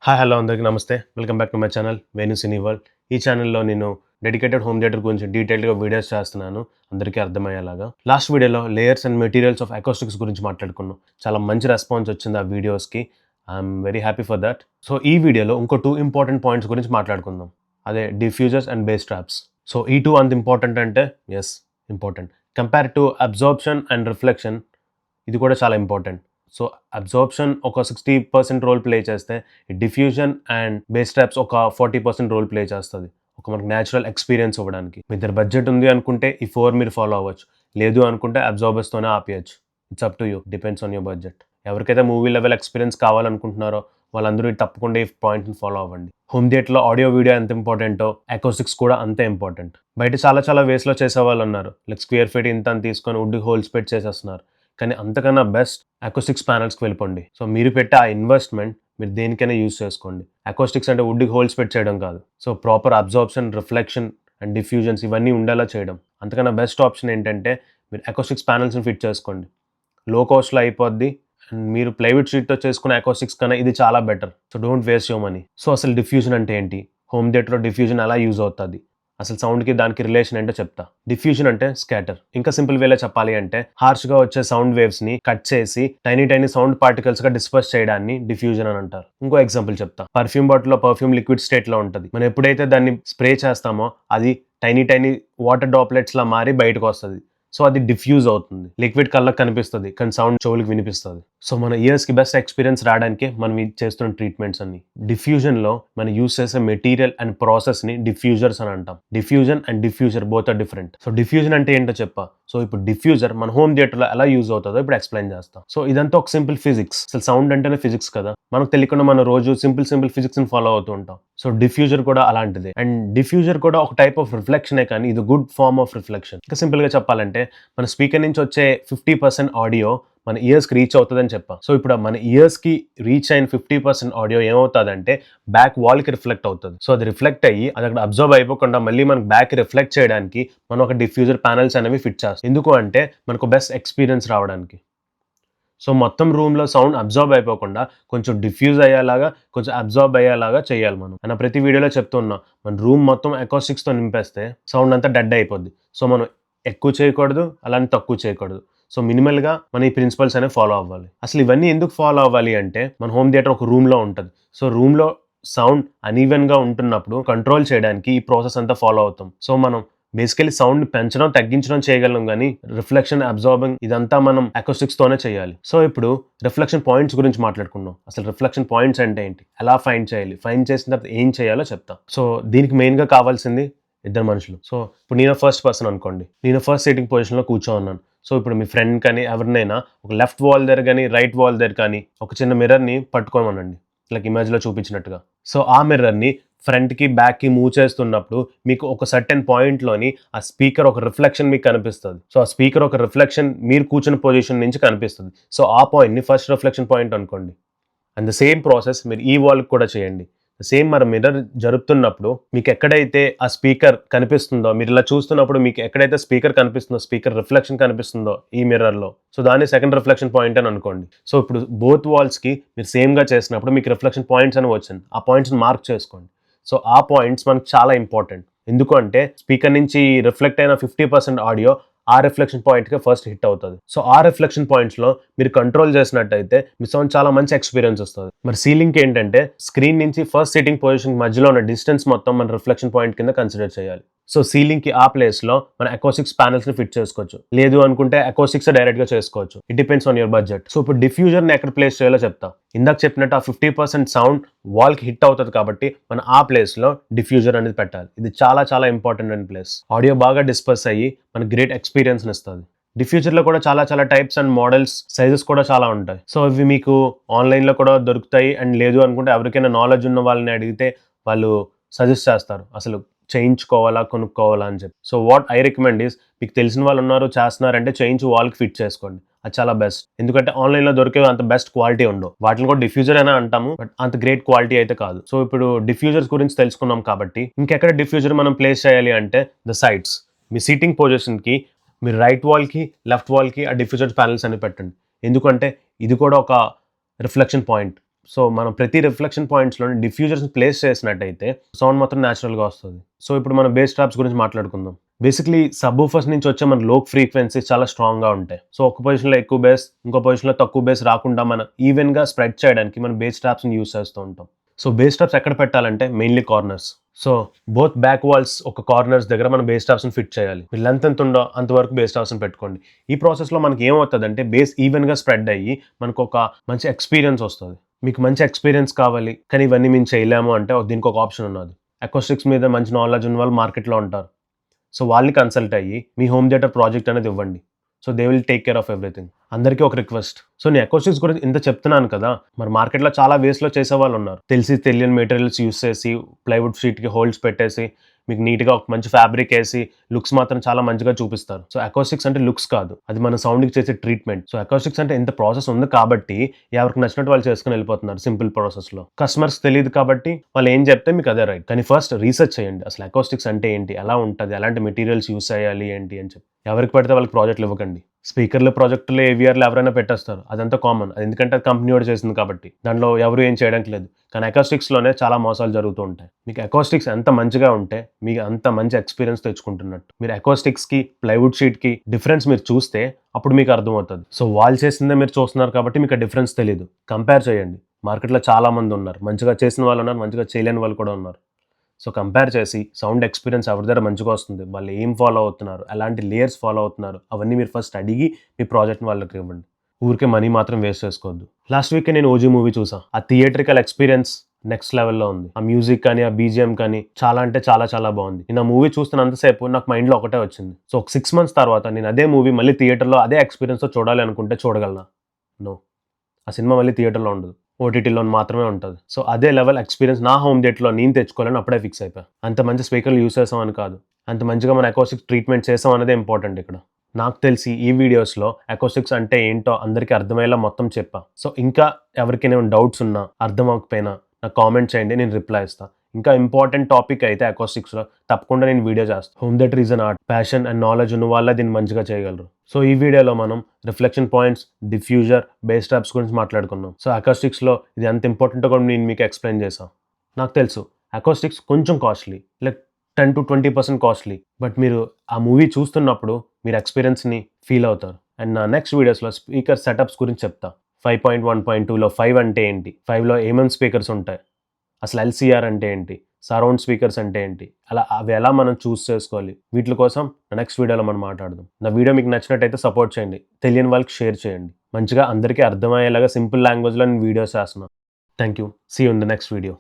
Hi hello అందరికీ నమస్తే. Welcome back to my channel Venu cine world. ఈ ఛానల్లో నేను డెడికేటెడ్ హోమ్ థియేటర్ గురించి డీటెయిల్డ్గా వీడియోస్ చేస్తున్నాను అందరికీ అర్థమయ్యేలాగా. లాస్ట్ వీడియోలో layers and materials of acoustics గురించి మాట్లాడుకున్నాం. చాలా మంచి రెస్పాన్స్ వచ్చింది ఆ వీడియోస్కి. I'm very happy for that. So ఈ వీడియోలో ఇంకో 2 ఇంపార్టెంట్ పాయింట్స్ గురించి మాట్లాడుకుందాం. అదే diffusers and bass traps. So ఈ 2 అంత ఇంపార్టెంట్ అంటే as important. Compare to absorption and reflection ఇది కూడా చాలా ఇంపార్టెంట్. సో అబ్జార్ప్షన్ ఒక 60% రోల్ ప్లే చేస్తే డిఫ్యూజన్ అండ్ బేస్ ట్రాప్స్ ఒక 40% రోల్ ప్లే చేస్తుంది. ఒక మనకు న్యాచురల్ ఎక్స్పీరియన్స్ ఇవ్వడానికి. మీ దగ్గర బడ్జెట్ ఉంది అనుకుంటే ఈ 4 మీరు ఫాలో అవ్వచ్చు. లేదు అనుకుంటే అబ్జార్బర్స్తోనే ఆపేయచ్చు. It's up to you, depends on your budget. ఎవరికైతే మూవీ లెవెల్ ఎక్స్పీరియన్స్ కావాలనుకుంటున్నారో వాళ్ళందరూ తప్పకుండా ఈ పాయింట్ని ఫాలో అవ్వండి. హోమ్ థియేటర్లో ఆడియో వీడియో ఎంత ఇంపార్టెంటో అకౌస్టిక్స్ కూడా అంతే ఇంపార్టెంట్. బయట చాలా వేస్లో చేసేవాళ్ళు ఉన్నారు. లైక్ స్క్వేర్ ఫీట్ ఇంత అని తీసుకొని వుడ్ హోల్స్ పెట్టి చేసేస్తున్నారు. కానీ అంతకన్నా బెస్ట్ అకౌస్టిక్స్ ప్యానల్స్కి వెళ్ళిపోండి. సో మీరు పెట్టే ఆ ఇన్వెస్ట్మెంట్ మీరు దేనికైనా యూజ్ చేసుకోండి. అకౌస్టిక్స్ అంటే వుడ్ హోల్స్ పెట్టి చేయడం కాదు. So proper absorption, reflection and diffusions ఇవన్నీ ఉండేలా చేయడం. అంతకన్నా బెస్ట్ ఆప్షన్ ఏంటంటే మీరు అకౌస్టిక్స్ ప్యానల్స్ని ఫిట్ చేసుకోండి. లో కాస్ట్లో అయిపోద్ది అండ్ మీరు ప్లైవుడ్ షీట్తో చేసుకునే అకౌస్టిక్స్ కన్నా ఇది చాలా better. So don't waste your money. So అసలు డిఫ్యూజన్ అంటే ఏంటి, హోమ్ థియేటర్లో డిఫ్యూజన్ ఎలా యూజ్ అవుతుంది, అసలు సౌండ్కి దానికి రిలేషన్ ఏంటో చెప్తా. డిఫ్యూజన్ అంటే స్కాటర్. ఇంకా సింపుల్ వేలో చెప్పాలి అంటే హార్ష్గా వచ్చే సౌండ్ వేవ్స్ని కట్ చేసి టైనీ సౌండ్ పార్టికల్స్గా డిస్పర్స్ చేయడాన్ని డిఫ్యూజన్ అని అంటారు. ఇంకో ఎగ్జాంపుల్ చెప్తా. పర్ఫ్యూమ్ బాటిల్లో పర్ఫ్యూమ్ లిక్విడ్ స్టేట్లో ఉంటుంది. మనం ఎప్పుడైతే దాన్ని స్ప్రే చేస్తామో అది టైనీ వాటర్ డ్రాప్లెట్స్లా మారి బయటకు వస్తుంది. సో అది డిఫ్యూజ్ అవుతుంది. లిక్విడ్ కళ్ళకి కనిపిస్తుంది కానీ సౌండ్ చెవులకు వినిపిస్తుంది. సో మన ఇయర్స్కి బెస్ట్ ఎక్స్పీరియన్స్ రావడానికి మనం చేస్తున్న ట్రీట్మెంట్స్ అన్ని. డిఫ్యూజన్లో మనం యూస్ చేసే మెటీరియల్ అండ్ ప్రాసెస్ని డిఫ్యూజర్స్ అని అంటాం. Diffusion and diffuser both are different. So diffusion అంటే ఏంటో చెప్పా. సో ఇప్పుడు డిఫ్యూజర్ మన హోమ్ థియేటర్లో ఎలా యూజ్ అవుతుందో ఇప్పుడు ఎక్స్ప్లెయిన్ చేస్తాం. సో ఇదంతా ఒక సింపుల్ ఫిజిక్స్. అసలు సౌండ్ అంటేనే ఫిజిక్స్ కదా. మనకు తెలియకుండా మనం రోజు సింపుల్ ఫిజిక్స్ని ఫాలో అవుతూ ఉంటాం. సో డిఫ్యూజర్ కూడా అలాంటిదే. అండ్ డిఫ్యూజర్ కూడా ఒక టైప్ ఆఫ్ రిఫ్లెక్షనే, కానీ ఇది గుడ్ ఫార్మ్ ఆఫ్ రిఫ్లెక్షన్. ఇంకా సింపుల్గా చెప్పాలంటే మన స్పీకర్ నుంచి వచ్చే 50% ఆడియో మన ఇయర్స్కి రీచ్ అవుతుందని చెప్పాం. సో ఇప్పుడు మన ఇయర్స్కి రీచ్ అయిన 50% ఆడియో ఏమవుతుందంటే బ్యాక్ వాల్కి రిఫ్లెక్ట్ అవుతుంది. సో అది రిఫ్లెక్ట్ అయ్యి అది అక్కడ అబ్జర్వ్ అయిపోకుండా మళ్ళీ మనకు బ్యాక్ రిఫ్లెక్ట్ చేయడానికి మనం ఒక డిఫ్యూజర్ ప్యానల్స్ అనేవి ఫిట్ చేస్తాం. ఎందుకు అంటే మనకు బెస్ట్ ఎక్స్పీరియన్స్ రావడానికి. సో మొత్తం రూమ్లో సౌండ్ అబ్జర్వ్ అయిపోకుండా కొంచెం డిఫ్యూజ్ అయ్యేలాగా, కొంచెం అబ్జర్వ్ అయ్యేలాగా చేయాలి మనం. అన్న ప్రతి వీడియోలో చెప్తున్నా, మన రూమ్ మొత్తం అకౌస్టిక్స్తో నింపేస్తే సౌండ్ అంతా డెడ్ అయిపోద్ది. సో మనం ఎక్కువ చేయకూడదు, అలానే తక్కువ చేయకూడదు. సో మినిమల్గా మన ఈ ప్రిన్సిపల్స్ అనేవి ఫాలో అవ్వాలి. అసలు ఇవన్నీ ఎందుకు ఫాలో అవ్వాలి అంటే మన హోమ్ థియేటర్ ఒక రూమ్లో ఉంటుంది. సో రూమ్లో సౌండ్ అన్ఈవెన్గా ఉంటున్నప్పుడు కంట్రోల్ చేయడానికి ఈ ప్రాసెస్ అంతా ఫాలో అవుతాం. సో మనం బేసికలీ సౌండ్ పెంచడం తగ్గించడం చేయగలం, కానీ రిఫ్లెక్షన్ అబ్జార్బింగ్ ఇదంతా మనం అకౌస్టిక్స్తోనే చేయాలి. సో ఇప్పుడు రిఫ్లెక్షన్ పాయింట్స్ గురించి మాట్లాడుకున్నాం. అసలు రిఫ్లెక్షన్ పాయింట్స్ అంటే ఏంటి, ఎలా ఫైండ్ చేయాలి, ఫైండ్ చేసిన తర్వాత ఏం చేయాలో చెప్తాం. సో దీనికి మెయిన్గా కావాల్సింది ఇద్దరు మనుషులు. సో ఇప్పుడు నేను ఫస్ట్ పర్సన్ అనుకోండి, నేను ఫస్ట్ సిట్టింగ్ పొజిషన్లో కూర్చోన్నాను. సో ఇప్పుడు మీ ఫ్రెండ్ కానీ ఎవరినైనా ఒక లెఫ్ట్ వాల్ దగ్గర కానీ రైట్ వాల్ దగ్గర కానీ ఒక చిన్న మిర్రర్ని పట్టుకోమనండి, లైక్ ఇమేజ్లో చూపించినట్టుగా. సో ఆ మిర్రర్ని ఫ్రంట్కి బ్యాక్కి మూవ్ చేస్తున్నప్పుడు మీకు ఒక సర్టెన్ పాయింట్లోని ఆ స్పీకర్ ఒక రిఫ్లెక్షన్ మీకు కనిపిస్తుంది. సో ఆ స్పీకర్ ఒక రిఫ్లెక్షన్ మీరు కూర్చున్న పొజిషన్ నుంచి కనిపిస్తుంది. సో ఆ పాయింట్ని ఫస్ట్ రిఫ్లెక్షన్ పాయింట్ అనుకోండి. అండ్ ద సేమ్ ప్రాసెస్ మీరు ఈ వాల్కి కూడా చేయండి. సేమ్ మన మిర్రర్ జరుపుతున్నప్పుడు మీకు ఎక్కడైతే ఆ స్పీకర్ కనిపిస్తుందో, మీరు ఇలా చూస్తున్నప్పుడు మీకు ఎక్కడైతే స్పీకర్ కనిపిస్తుందో, స్పీకర్ రిఫ్లెక్షన్ కనిపిస్తుందో ఈ మిర్రర్లో, సో దాన్ని సెకండ్ రిఫ్లెక్షన్ పాయింట్ అని అనుకోండి. సో ఇప్పుడు బోత్ వాల్స్కి మీరు సేమ్గా చేసినప్పుడు మీకు రిఫ్లెక్షన్ పాయింట్స్ అని వచ్చింది. ఆ పాయింట్స్ని మార్క్ చేసుకోండి. సో ఆ పాయింట్స్ మనకు చాలా ఇంపార్టెంట్. ఎందుకంటే స్పీకర్ నుంచి రిఫ్లెక్ట్ అయిన 50% ఆడియో ఆ రిఫ్లెక్షన్ పాయింట్కి ఫస్ట్ హిట్ అవుతుంది. సో ఆ రిఫ్లెక్షన్ పాయింట్స్లో మీరు కంట్రోల్ చేసినట్టయితే మీ సౌండ్ చాలా మంచి ఎక్స్పీరియన్స్ వస్తుంది. మరి సీలింగ్కి ఏంటంటే స్క్రీన్ నుంచి ఫస్ట్ సిట్టింగ్ పొజిషన్ మధ్యలో ఉన్న డిస్టెన్స్ మొత్తం మన రిఫ్లెక్షన్ పాయింట్ కింద కన్సిడర్ చేయాలి. సో సీలింగ్కి ఆ ప్లేస్లో మన అకౌస్టిక్స్ ప్యానల్స్ని ఫిట్ చేసుకోవచ్చు. లేదు అనుకుంటే అకౌస్టిక్స్ డైరెక్ట్గా చేసుకోవచ్చు. It depends on your budget. So ఇప్పుడు డిఫ్యూజర్ని ఎక్కడ ప్లేస్ చేయాలో చెప్తా. ఇందాక చెప్పినట్టు ఆ 50% సౌండ్ వాల్కి హిట్ అవుతుంది కాబట్టి మనం ఆ ప్లేస్లో డిఫ్యూజర్ అనేది పెట్టాలి. ఇది చాలా ఇంపార్టెంట్ అండ్ ప్లేస్. ఆడియో బాగా డిస్పర్స్ అయ్యి మనకు గ్రేట్ ఎక్స్పీరియన్స్ని ఇస్తుంది. డిఫ్యూజర్లో కూడా చాలా టైప్స్ అండ్ మోడల్స్, సైజెస్ కూడా చాలా ఉంటాయి. సో ఇవి మీకు ఆన్లైన్లో కూడా దొరుకుతాయి. అండ్ లేదు అనుకుంటే ఎవరికైనా నాలెడ్జ్ ఉన్న వాళ్ళని అడిగితే వాళ్ళు సజెస్ట్ చేస్తారు అసలు చేయించుకోవాలా కొనుక్కోవాలా అని చెప్పి. So what I recommend is, మీకు తెలిసిన వాళ్ళు ఉన్నారు చేస్తున్నారంటే చేయించి వాల్కి ఫిట్ చేసుకోండి. అది చాలా బెస్ట్. ఎందుకంటే ఆన్లైన్లో దొరికేవి అంత బెస్ట్ క్వాలిటీ ఉండవు. వాటిని కూడా డిఫ్యూజర్ అయినా అంటాము, బట్ అంత గ్రేట్ క్వాలిటీ అయితే కాదు. సో ఇప్పుడు డిఫ్యూజర్స్ గురించి తెలుసుకున్నాం కాబట్టి ఇంకెక్కడ డిఫ్యూజర్ మనం ప్లేస్ చేయాలి అంటే ద సైడ్స్. మీ సీటింగ్ పొజిషన్కి మీరు రైట్ వాల్కి లెఫ్ట్ వాల్కి ఆ డిఫ్యూజర్ ప్యానల్స్ అని పెట్టండి. ఎందుకంటే ఇది కూడా ఒక రిఫ్లెక్షన్ పాయింట్. సో మనం ప్రతి రిఫ్లెక్షన్ పాయింట్స్లోని డిఫ్యూజర్స్ ప్లేస్ చేసినట్టయితే సౌండ్ మాత్రం న్యాచురల్గా వస్తుంది. సో ఇప్పుడు మనం బేస్ ట్రాప్స్ గురించి మాట్లాడుకుందాం. బేసిక్లీ సబ్ ఊఫర్స్ నుంచి వచ్చే మన లో ఫ్రీక్వెన్సీస్ చాలా స్ట్రాంగ్గా ఉంటాయి. సో ఒక పొజిషన్లో ఎక్కువ బేస్, ఇంకో పొజిషన్లో తక్కువ బేస్ రాకుండా మనం ఈవెన్గా స్ప్రెడ్ చేయడానికి మనం బేస్ ట్రాప్స్ని యూస్ చేస్తూ ఉంటాం. సో బేస్ ట్రాప్స్ ఎక్కడ పెట్టాలంటే mainly corners. So both back walls ఒక కార్నర్స్ దగ్గర మనం బేస్ ట్రాప్స్ని ఫిట్ చేయాలి. మీరు లెంత్ ఎంత ఉందో అంతవరకు బేస్ ట్రాప్స్ని పెట్టుకోండి. ఈ ప్రాసెస్లో మనకి ఏమవుతుందంటే బేస్ ఈవెన్గా స్ప్రెడ్ అయ్యి మనకు ఒక మంచి ఎక్స్పీరియన్స్ వస్తుంది. మీకు మంచి ఎక్స్పీరియన్స్ కావాలి కానీ ఇవన్నీ మేము చేయలేము అంటే దీనికి ఒక ఆప్షన్ ఉన్నది. అకౌస్టిక్స్ మీద మంచి నాలెడ్జ్ ఉన్న వాళ్ళు మార్కెట్లో ఉంటారు. సో వాళ్ళని కన్సల్ట్ అయ్యి మీ హోమ్ థియేటర్ ప్రాజెక్ట్ అనేది ఇవ్వండి. So they will take care of everything. అందరికీ ఒక రిక్వెస్ట్, సో నేను అకౌస్టిక్స్ గురించి ఇంత చెప్తున్నాను కదా, మరి మార్కెట్లో చాలా వేస్లో చేసే వాళ్ళు ఉన్నారు. తెలియని మెటీరియల్స్ యూస్ చేసి ప్లైవుడ్ షీట్కి హోల్డ్స్ పెట్టేసి మీకు నీట్గా ఒక మంచి ఫ్యాబ్రిక్ వేసి లుక్స్ మాత్రం చాలా మంచిగా చూపిస్తారు. సో అకౌస్టిక్స్ అంటే లుక్స్ కాదు, అది మన సౌండ్కి చేసే ట్రీట్మెంట్. సో అకౌస్టిక్స్ అంటే ఇంత ప్రాసెస్ ఉంది కాబట్టి ఎవరికి నచ్చినట్టు వాళ్ళు చేసుకుని వెళ్ళిపోతున్నారు సింపుల్ ప్రాసెస్లో. కస్టమర్స్ తెలియదు కాబట్టి వాళ్ళు ఏం చెప్తే మీకు అదే రైట్. కానీ ఫస్ట్ రీసెర్చ్ చేయండి, అసలు అకౌస్టిక్స్ అంటే ఏంటి, ఎలా ఉంటుంది, ఎలాంటి మెటీరియల్స్ యూస్ చేయాలి ఏంటి అని చెప్పి. ఎవరికి పడితే వాళ్ళకి ప్రాజెక్టులు ఇవ్వకండి. స్పీకర్లు, ప్రాజెక్టులు, ఏవిఆర్లు ఎవరైనా పెట్టేస్తారు, అదంతా కామన్. అది ఎందుకంటే అది కంపెనీ వాడు చేసింది కాబట్టి దాంట్లో ఎవరు ఏం చేయడానికి లేదు. కానీ అకౌస్టిక్స్లోనే చాలా మోసాలు జరుగుతూ ఉంటాయి. మీకు అకౌస్టిక్స్ ఎంత మంచిగా ఉంటే మీకు అంత మంచి ఎక్స్పీరియన్స్ తెచ్చుకుంటున్నట్టు. మీరు అకౌస్టిక్స్కి ప్లైవుడ్ షీట్కి డిఫరెన్స్ మీరు చూస్తే అప్పుడు మీకు అర్థమవుతుంది. సో వాళ్ళు చేసిందే మీరు చూస్తున్నారు కాబట్టి మీకు ఆ డిఫరెన్స్ తెలియదు. కంపేర్ చేయండి. మార్కెట్లో చాలా మంది ఉన్నారు, మంచిగా చేసిన వాళ్ళు ఉన్నారు, మంచిగా చేయలేని వాళ్ళు కూడా ఉన్నారు. సో కంపేర్ చేసి సౌండ్ ఎక్స్పీరియన్స్ ఎవరి దగ్గర మంచిగా వస్తుంది, వాళ్ళు ఏం ఫాలో అవుతున్నారు, ఎలాంటి లేయర్స్ ఫాలో అవుతున్నారు, అవన్నీ మీరు ఫస్ట్ అడిగి మీ ప్రాజెక్ట్ని వాళ్ళకి ఇవ్వండి. ఊరికే మనీ మాత్రం వేస్ట్ చేసుకోవద్దు. లాస్ట్ వీక్ నేను ఓజీ మూవీ చూసాను. ఆ థియేట్రికల్ ఎక్స్పీరియన్స్ నెక్స్ట్ లెవెల్లో ఉంది. ఆ మ్యూజిక్ కానీ ఆ బీజిఎం కానీ చాలా అంటే చాలా చాలా బాగుంది. నేను ఆ మూవీ చూస్తున్నంతసేపు నాకు మైండ్లో ఒకటే వచ్చింది. సో ఒక 6 months తర్వాత నేను అదే మూవీ మళ్ళీ థియేటర్లో అదే ఎక్స్పీరియన్స్తో చూడాలి అనుకుంటే చూడగలనా? నో. ఆ సినిమా మళ్ళీ థియేటర్లో ఉండదు, ఓటీటీలో మాత్రమే ఉంటుంది. సో అదే లెవెల్ ఎక్స్పీరియన్స్ నా హోమ్ థియేటర్లో నేను తెచ్చుకోవాలని అప్పుడే ఫిక్స్ అయిపోయా. అంత మంచి స్పీకర్లు యూస్ చేసామని కాదు, అంత మంచిగా మన అకౌస్టిక్స్ ట్రీట్మెంట్ చేసాం అనేది ఇంపార్టెంట్ ఇక్కడ. నాకు తెలిసి ఈ వీడియోస్లో అకౌస్టిక్స్ అంటే ఏంటో అందరికీ అర్థమయ్యేలా మొత్తం చెప్పా. సో ఇంకా ఎవరికైనా డౌట్స్ ఉన్నా, అర్థం అవ్వకపోయినా నాకు కామెంట్ చేయండి, నేను రిప్లై ఇస్తాను. ఇంకా ఇంపార్టెంట్ టాపిక్ అయితే అకౌస్టిక్స్లో తప్పకుండా నేను వీడియో చేస్తాను. Home theatre is an art. Passion and knowledge ఉన్న వాళ్ళే దీన్ని మంచిగా చేయగలరు. సో ఈ వీడియోలో మనం reflection points, diffuser, base traps గురించి మాట్లాడుకున్నాం. సో అకౌస్టిక్స్లో ఇది ఎంత ఇంపార్టెంట్ కూడా నేను మీకు ఎక్స్ప్లెయిన్ చేశాను. నాకు తెలుసు అకౌస్టిక్స్ కొంచెం costly, like 10 to 20% costly. But మీరు ఆ మూవీ చూస్తున్నప్పుడు మీరు ఎక్స్పీరియన్స్ని ఫీల్ అవుతారు. అండ్ నా నెక్స్ట్ వీడియోస్లో స్పీకర్ సెటప్స్ గురించి చెప్తా. 5.1.2లో 5 అంటే ఏంటి, 5లో ఏమేమి స్పీకర్స్ ఉంటాయి, అసలు ఎల్సీఆర్ అంటే ఏంటి, సరౌండ్ స్పీకర్స్ అంటే ఏంటి, అలా అవి ఎలా మనం చూస్ చేసుకోవాలి, వీటి కోసం నెక్స్ట్ వీడియోలో మనం మాట్లాడదాం. నా వీడియో మీకు నచ్చినట్టయితే సపోర్ట్ చేయండి, తెలియని వాళ్ళకి షేర్ చేయండి. మంచిగా అందరికీ అర్థమయ్యేలాగా సింపుల్ లాంగ్వేజ్లో నేను వీడియోస్ చేస్తున్నాను. Thank you. See you in the next video.